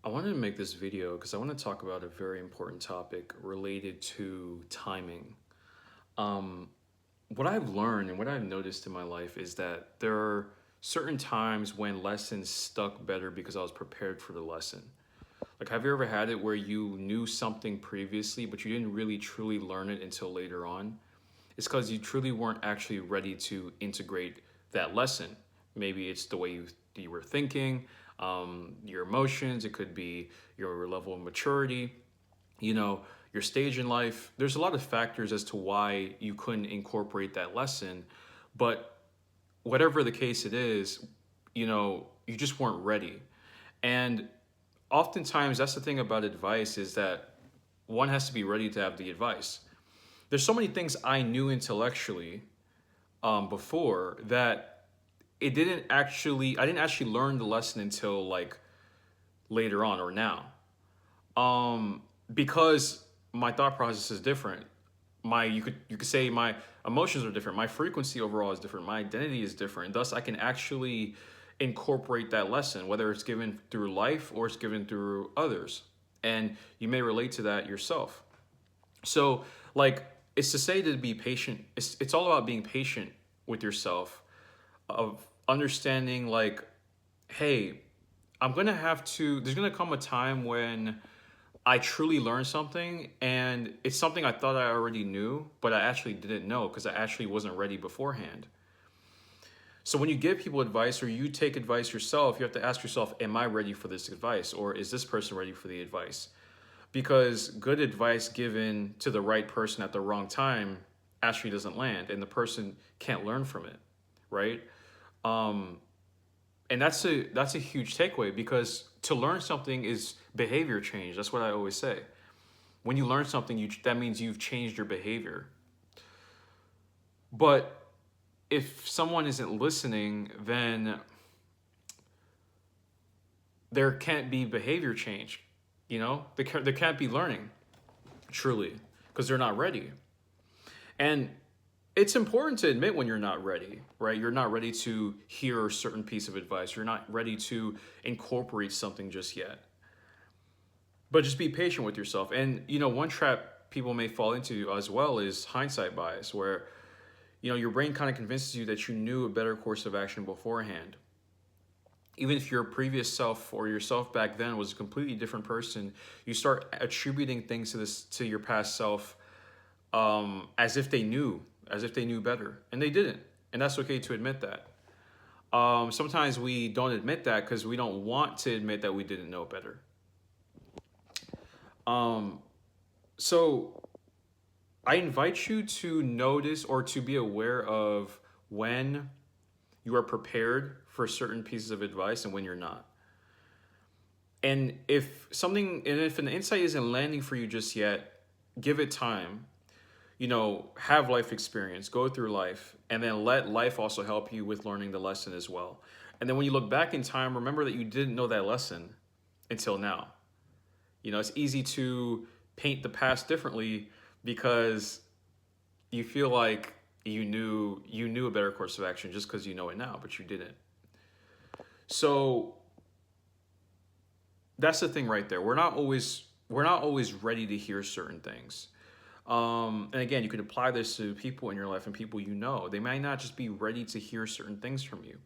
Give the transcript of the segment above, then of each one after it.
I wanted to make this video because I want to talk about a very important topic related to timing. Um, what I've learned and what I've noticed in my life is that there are certain times when lessons stuck better because I was prepared for the lesson. Like, have you ever had it where you knew something previously, but you didn't really truly learn it until later on? It's because you truly weren't actually ready to integrate that lesson. Maybe it's the way you were thinking, your emotions, it could be your level of maturity, you know, your stage in life. There's a lot of factors as to why you couldn't incorporate that lesson. But whatever the case it is, you just weren't ready. And oftentimes, that's the thing about advice is that one has to be ready to have the advice. There's so many things I knew intellectually before that I didn't actually learn the lesson until like later on or now. Because my thought process is different. You could say my emotions are different. My frequency overall is different. My identity is different. Thus, I can actually incorporate that lesson, whether it's given through life or it's given through others. And you may relate to that yourself. So, like, it's to say to be patient. It's all about being patient with yourself, of understanding, like, hey, there's gonna come a time when I truly learned something and it's something I thought I already knew, but I actually didn't know because I actually wasn't ready beforehand. So when you give people advice or you take advice yourself, you have to ask yourself, am I ready for this advice? Or is this person ready for the advice? Because good advice given to the right person at the wrong time actually doesn't land and the person can't learn from it, right? Um, and that's a huge takeaway because to learn something is behavior change. That's what I always say. When you learn something, that means you've changed your behavior. But if someone isn't listening, then there can't be behavior change. There can't be learning truly because they're not ready. And it's important to admit when you're not ready, right? You're not ready to hear a certain piece of advice. You're not ready to incorporate something just yet. But just be patient with yourself. And one trap people may fall into as well is hindsight bias, where your brain kind of convinces you that you knew a better course of action beforehand. Even if your previous self or yourself back then was a completely different person, you start attributing things to your past self, as if they knew better, and they didn't. And that's okay to admit that. Sometimes we don't admit that because we don't want to admit that we didn't know better. Um, so I invite you to notice or to be aware of when you are prepared for certain pieces of advice and when you're not. And if an insight isn't landing for you just yet, give it time. Have life experience, go through life, and then let life also help you with learning the lesson as well. And then when you look back in time, remember that you didn't know that lesson until now. It's easy to paint the past differently because you feel like you knew a better course of action just because you know it now, but you didn't. So that's the thing right there. We're not always ready to hear certain things. And again, you could apply this to people in your life and people They might not just be ready to hear certain things from you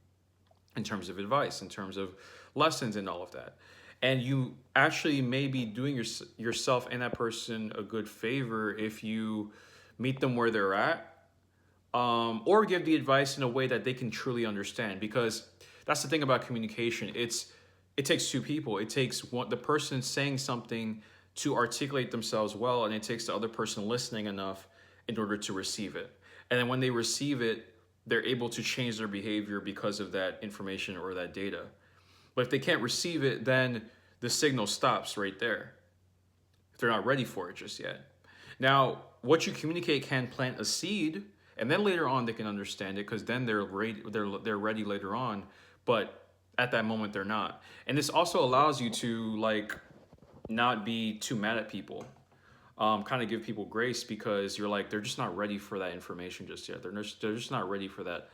in terms of advice, in terms of lessons and all of that. And you actually may be doing yourself and that person a good favor if you meet them where they're at, or give the advice in a way that they can truly understand. Because that's the thing about communication. It takes two people. It takes the person saying something to articulate themselves well, and it takes the other person listening enough in order to receive it. And then when they receive it, they're able to change their behavior because of that information or that data. But if they can't receive it, then the signal stops right there if they're not ready for it just yet. Now, what you communicate can plant a seed, and then later on they can understand it because then they're ready later on. But at that moment they're not. And this also allows you to not be too mad at people. Kind of give people grace because you're like they're just not ready for that information just yet. They're just not ready for that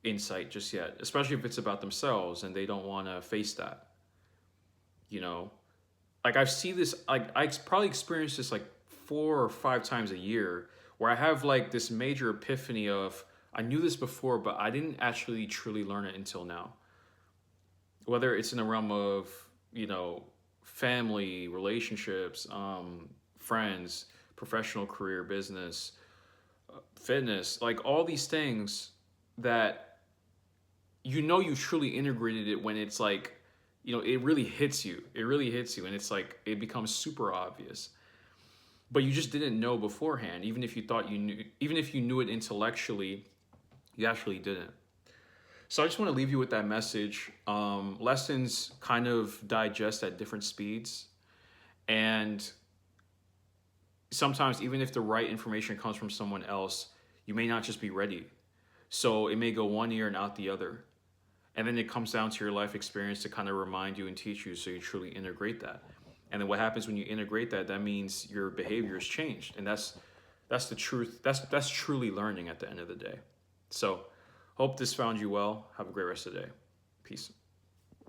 insight just yet, especially if it's about themselves and they don't want to face that. you know, like I see this, like I probably experience this like 4 or 5 times a year, where I have like this major epiphany of, I knew this before, but I didn't actually truly learn it until now. Whether it's in the realm of, you know, family, relationships, friends, professional career, business, fitness, like all these things that you know you truly integrated it when it's like, you know, it really hits you. It really hits you, and it's like it becomes super obvious. But you just didn't know beforehand, even if you thought you knew, even if you knew it intellectually, you actually didn't. So I just want to leave you with that message. Lessons kind of digest at different speeds, and sometimes even if the right information comes from someone else, you may not just be ready. So it may go one ear and out the other. And then it comes down to your life experience to kind of remind you and teach you so you truly integrate that. And then what happens when you integrate that, that means your behavior has changed. And that's the truth. That's truly learning at the end of the day. So hope this found you well. Have a great rest of the day. Peace.